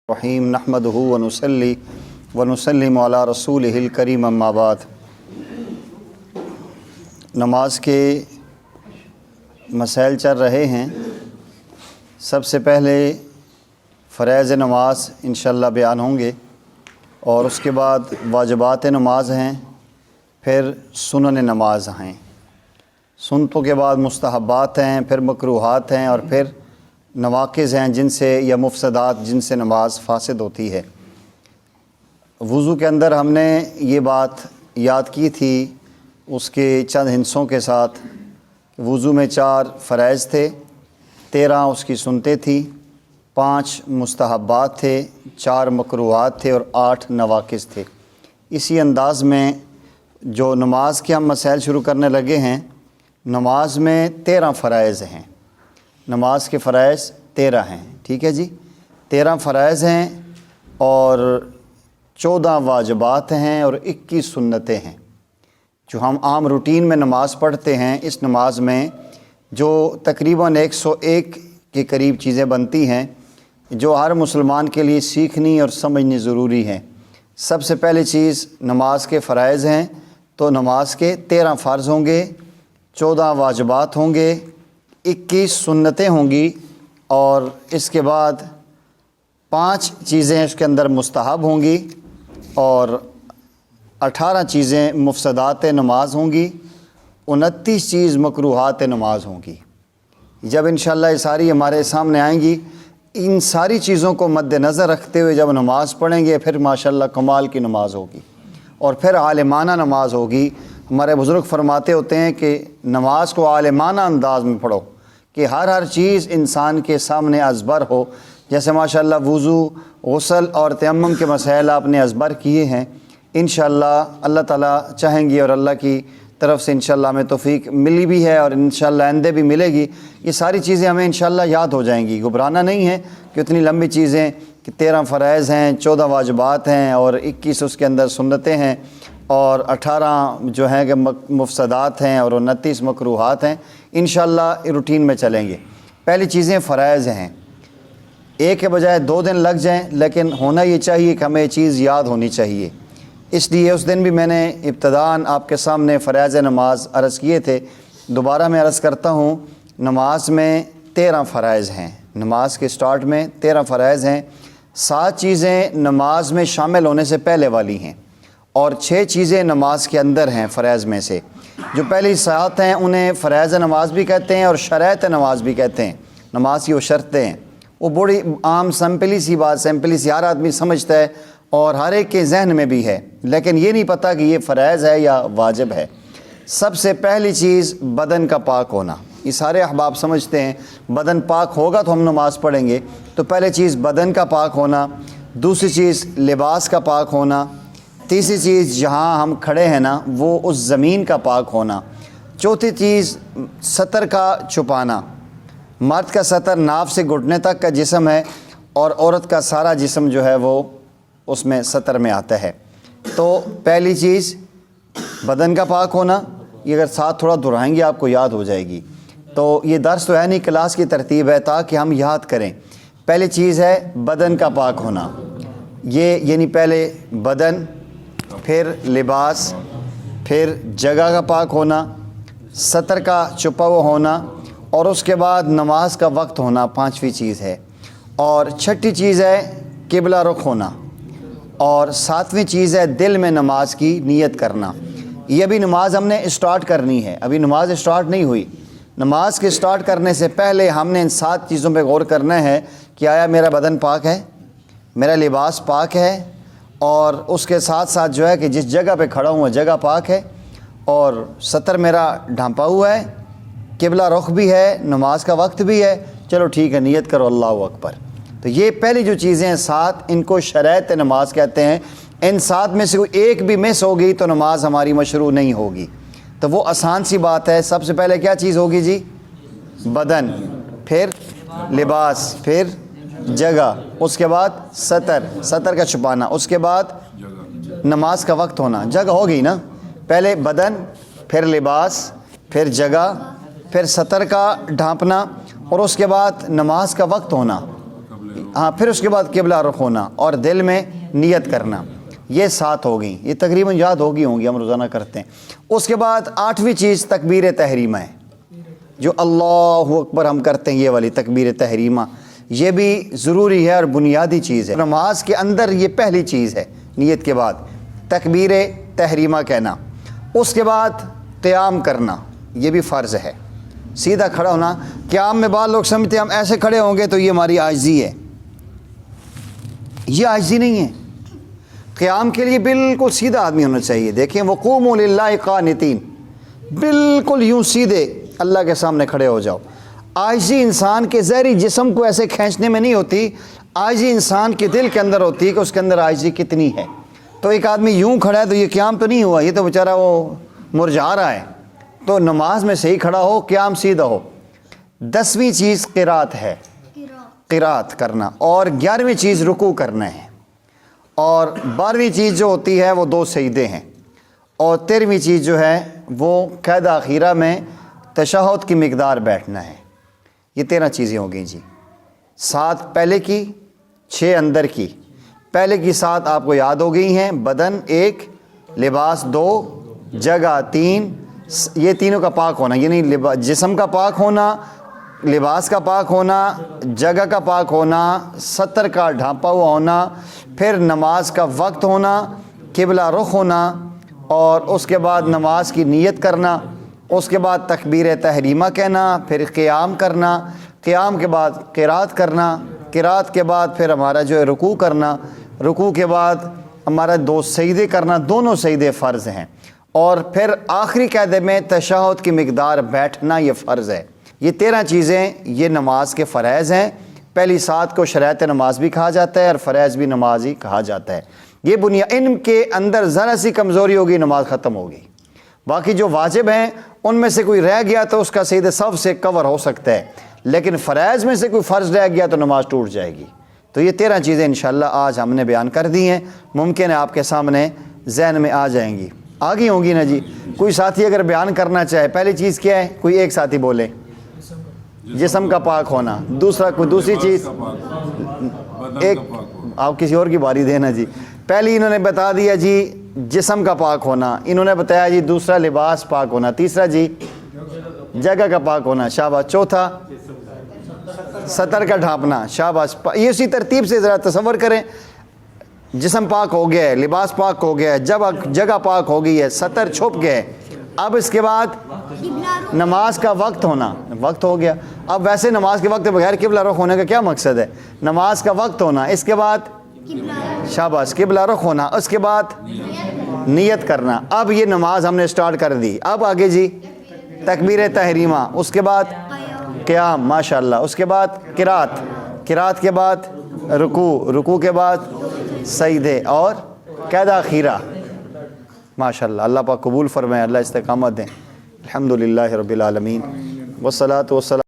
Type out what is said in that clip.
रहीम नहमदहु व नुसल्ली व नुसल्लिमु अला रसूलिहिल करीम अम्मा बाद। नमाज के मसाइल चल रहे हैं। सबसे पहले फ़राइज़ नमाज इंशाअल्लाह बयान होंगे और उसके बाद वाजिबात नमाज हैं, फिर सुनन नमाज हैं, सुन्नतों के बाद मुस्तहब्बात हैं, फिर मकरूहात हैं और फिर नवाक़िज़ हैं जिनसे या मुफ़सदात जिनसे नमाज फ़ासिद होती है। वज़ू के अंदर हमने ये बात याद की थी उसके चंद हिस्सों के साथ। वज़ू में 4 फ़राइज़ थे, 13 उसकी सुन्नतें थी, 5 मुस्तहब्बात थे, 4 मकरूहात थे और 8 नवाक़िज़ थे। इसी अंदाज़ में जो नमाज के हम मसाइल शुरू करने लगे हैं, नमाज में 13 फ़राइज़ हैं। नमाज के फ़राइज़ 13 हैं, ठीक है जी। 13 फ़राइज़ हैं और 14 वाजिबात हैं और 21 सुन्नतें हैं। जो हम आम रूटीन में नमाज पढ़ते हैं, इस नमाज में जो तकरीबन 101 के करीब चीज़ें बनती हैं जो हर मुसलमान के लिए सीखनी और समझनी ज़रूरी हैं। सबसे पहली चीज़ नमाज के फ़राइज़ हैं, तो नमाज के 13 फ़र्ज़ होंगे, 14 वाजिबात होंगे, 21 सुन्नतें होंगी और इसके बाद 5 चीज़ें इसके अंदर मुस्तहब होंगी और 18 चीज़ें मुफ़सदात नमाज होंगी, 29 चीज़ मकरूहात नमाज होंगी। जब इंशाअल्लाह ये सारी हमारे सामने आएंगी, इन सारी चीज़ों को मद्देनज़र रखते हुए जब नमाज़ पढ़ेंगे, फिर माशाअल्लाह कमाल की नमाज होगी और फिर आलिमाना नमाज होगी। हमारे बुज़ुर्ग फरमाते होते हैं कि नमाज को आलिमाना अंदाज में पढ़ो कि हर चीज़ इंसान के सामने अज़बर हो। जैसे माशाअल्लाह वज़ू, गुस्ल और तयम्मुम के मसाइल आपने अज़बर किए हैं। इंशाअल्लाह अल्लाह ताला चाहेंगे और अल्लाह की तरफ से इंशाअल्लाह हमें तौफ़ीक मिली भी है और इंशाअल्लाह आइंदे भी मिलेगी। ये सारी चीज़ें हमें इंशाअल्लाह याद हो जाएंगी। घबराना नहीं है कि इतनी लंबी चीज़ें कि 13 फ़राइज़ हैं, 14 वाजिबात हैं और 21 उसके अंदर सुन्नतें हैं और 18 जो हैं कि मुफ़सदात हैं और 29 मकरूहात हैं। इंशाअल्लाह रूटीन में चलेंगे। पहली चीज़ें फ़राइज़ हैं, एक के बजाय 2 दिन लग जाएं, लेकिन होना ये चाहिए कि हमें ये चीज़ याद होनी चाहिए। इसलिए उस दिन भी मैंने इब्तदान आपके सामने फ़राइज़ नमाज अर्ज़ किए थे। दोबारा मैं अर्ज़ करता हूँ, नमाज में 13 फ़राइज़ हैं। नमाज के स्टार्ट में 13 फ़राइज़ हैं। 7 चीज़ें नमाज में शामिल होने से पहले वाली हैं और 6 चीज़ें नमाज के अंदर हैं फ़राइज़ में से। जो पहली 7 हैं उन्हें फ़राइज़ नमाज भी कहते हैं और शराइत नमाज भी कहते हैं। नमाज की वो शर्तें हैं, वो बड़ी आम सिंपली सी बात, सिंपली सी हर आदमी समझता है और हर एक के जहन में भी है, लेकिन ये नहीं पता कि ये फ़राइज़ है या वाजिब है। सबसे पहली चीज़ बदन का पाक होना। ये सारे अहबाब समझते हैं बदन पाक होगा तो हम नमाज़ पढ़ेंगे। तो पहले चीज़ बदन का पाक होना, दूसरी चीज़ लिबास का पाक होना, तीसरी चीज़ जहाँ हम खड़े हैं ना वो उस ज़मीन का पाक होना, चौथी चीज़ सतर का छुपाना। मर्द का सतर नाफ से घुटने तक का जिस्म है और औरत का सारा जिस्म जो है वो उसमें सतर में आता है। तो पहली चीज़ बदन का पाक होना, ये अगर साथ थोड़ा दोहराएंगे आपको याद हो जाएगी। तो ये दर्स तो है नहीं, क्लास की तरतीब है ताकि हम याद करें। पहली चीज़ है बदन का पाक होना, ये यानी पहले बदन, फिर लिबास, फिर जगह का पाक होना, सतर का छुपा हुआ होना और उसके बाद नमाज का वक्त होना 5वीं चीज़ है। और 6ठी चीज़ है किबला रुख होना और 7वीं चीज़ है दिल में नमाज की नीयत करना। ये अभी नमाज हमने स्टार्ट करनी है, अभी नमाज स्टार्ट नहीं हुई। नमाज के स्टार्ट करने से पहले हमने इन 7 चीज़ों पे गौर करना है कि आया मेरा बदन पाक है, मेरा लिबास पाक है और उसके साथ साथ जो है कि जिस जगह पे खड़ा हूँ जगह पाक है और सतर मेरा ढांपा हुआ है, किबला रुख भी है, नमाज का वक्त भी है। चलो ठीक है, नियत करो अल्लाहु अकबर। तो ये पहली जो चीज़ें हैं 7, इनको शराइत नमाज कहते हैं। इन 7 में से कोई एक भी मिस होगी तो नमाज हमारी मशरू नहीं होगी। तो वो आसान सी बात है। सबसे पहले क्या चीज़ होगी जी? बदन, फिर लिबास, फिर जगह, उसके बाद सतर का छुपाना, उसके बाद नमाज का वक्त होना। जगह हो गई ना, पहले बदन, फिर लिबास, फिर जगह, फिर सतर का ढांपना और उसके बाद नमाज का वक्त होना। ہاں پھر اس کے بعد قبلہ رخ ہونا اور دل میں نیت کرنا، یہ 7 ہو گئیں، یہ تقریباً یاد ہوں گی ہم روزانہ کرتے ہیں۔ اس کے بعد 8ویں چیز تکبیر تحریمہ ہے، جو اللہ اکبر ہم کرتے ہیں، یہ والی تکبیر تحریمہ، یہ بھی ضروری ہے اور بنیادی چیز ہے نماز کے اندر، یہ پہلی چیز ہے نیت کے بعد تکبیر تحریمہ کہنا۔ اس کے بعد قیام کرنا، یہ بھی فرض ہے، سیدھا کھڑا ہونا۔ قیام میں بعض لوگ سمجھتے ہیں ہم ایسے کھڑے ہوں گے تو یہ ہماری عاجزی ہے، یہ عاجزی نہیں ہے۔ قیام کے لیے بالکل سیدھا آدمی ہونا چاہیے۔ دیکھیں وقوموا للہ قانتین، بالکل یوں سیدھے اللہ کے سامنے کھڑے ہو جاؤ۔ عاجزی انسان کے ظاہری جسم کو ایسے کھینچنے میں نہیں ہوتی، عاجزی انسان کے دل کے اندر ہوتی ہے کہ اس کے اندر عاجزی کتنی ہے۔ تو ایک آدمی یوں کھڑا ہے تو یہ قیام تو نہیں ہوا، یہ تو بیچارہ وہ مرجھا رہا ہے۔ تو نماز میں صحیح کھڑا ہو، قیام سیدھا ہو۔ 10ویں چیز قرات ہے، قرات کرنا، اور 11ویں چیز رکوع کرنا ہے، اور 12ویں چیز جو ہوتی ہے وہ 2 سجدے ہیں، اور 13ویں چیز جو ہے وہ قید اخیرہ میں تشہد کی مقدار بیٹھنا ہے۔ یہ 13 چیزیں ہو گئیں جی، 7 پہلے کی، 6 اندر کی۔ پہلے کی 7 آپ کو یاد ہو گئی ہیں، بدن 1، لباس 2، جگہ 3، یہ تینوں کا پاک ہونا، یعنی جسم کا پاک ہونا، لباس کا پاک ہونا، جگہ کا پاک ہونا، ستر کا ڈھانپا ہوا ہونا، پھر نماز کا وقت ہونا، قبلہ رخ ہونا، اور اس کے بعد نماز کی نیت کرنا، اس کے بعد تکبیر تحریمہ کہنا، پھر قیام کرنا، قیام کے بعد قرات کرنا، قرات کے بعد پھر ہمارا جو ہے رکوع کرنا، رکوع کے بعد ہمارا 2 سجدے کرنا، دونوں سجدے فرض ہیں، اور پھر آخری قاعدے میں تشہد کی مقدار بیٹھنا، یہ فرض ہے۔ یہ 13 چیزیں یہ نماز کے فرائض ہیں۔ پہلی 7 کو شرائط نماز بھی کہا جاتا ہے اور فرائض بھی نماز ہی کہا جاتا ہے۔ یہ ان کے اندر ذرا سی کمزوری ہوگی نماز ختم ہوگی۔ باقی جو واجب ہیں ان میں سے کوئی رہ گیا تو اس کا سجدہ سہو سے کور ہو سکتا ہے، لیکن فرائض میں سے کوئی فرض رہ گیا تو نماز ٹوٹ جائے گی۔ تو یہ 13 چیزیں انشاءاللہ آج ہم نے بیان کر دی ہیں، ممکن ہے آپ کے سامنے ذہن میں آ جائیں گی، آگی ہوں گی نا جی۔ کوئی ساتھی اگر بیان کرنا چاہے، پہلی چیز کیا ہے؟ کوئی ایک ساتھی بولے۔ جسم کا پاک ہونا، دوسرا کوئی دوسری چیز، ایک آپ کسی اور کی باری دینا جی۔ پہلی انہوں نے بتا دیا جی جسم کا پاک ہونا، انہوں نے بتایا جی دوسرا لباس پاک ہونا، تیسرا جی جگہ کا پاک ہونا، شاباش، چوتھا سطر کا ڈھانپنا، شاباش۔ یہ اسی ترتیب سے ذرا تصور کریں، جسم پاک ہو گیا ہے، لباس پاک ہو گیا ہے، جگہ پاک ہو گئی ہے، سطر چھپ گئے، اب اس کے بعد نماز کا وقت ہونا، وقت ہو گیا۔ اب ویسے نماز کے وقت بغیر قبلہ رخ ہونے کا کیا مقصد ہے؟ نماز کا وقت ہونا، اس کے بعد شاباش قبلہ رخ ہونا، اس کے بعد نیت کرنا۔ اب یہ نماز ہم نے سٹارٹ کر دی، اب آگے جی تکبیر تحریمہ، اس کے بعد قیام، ماشاءاللہ، اس کے بعد قرات، قرات کے بعد رکوع، رکوع کے بعد سجدے اور قید اخیرہ۔ ماشاءاللہ، اللہ پاک قبول فرمائے، اللہ استقامت دیں۔ الحمدللہ رب العالمین والصلاۃ والسلام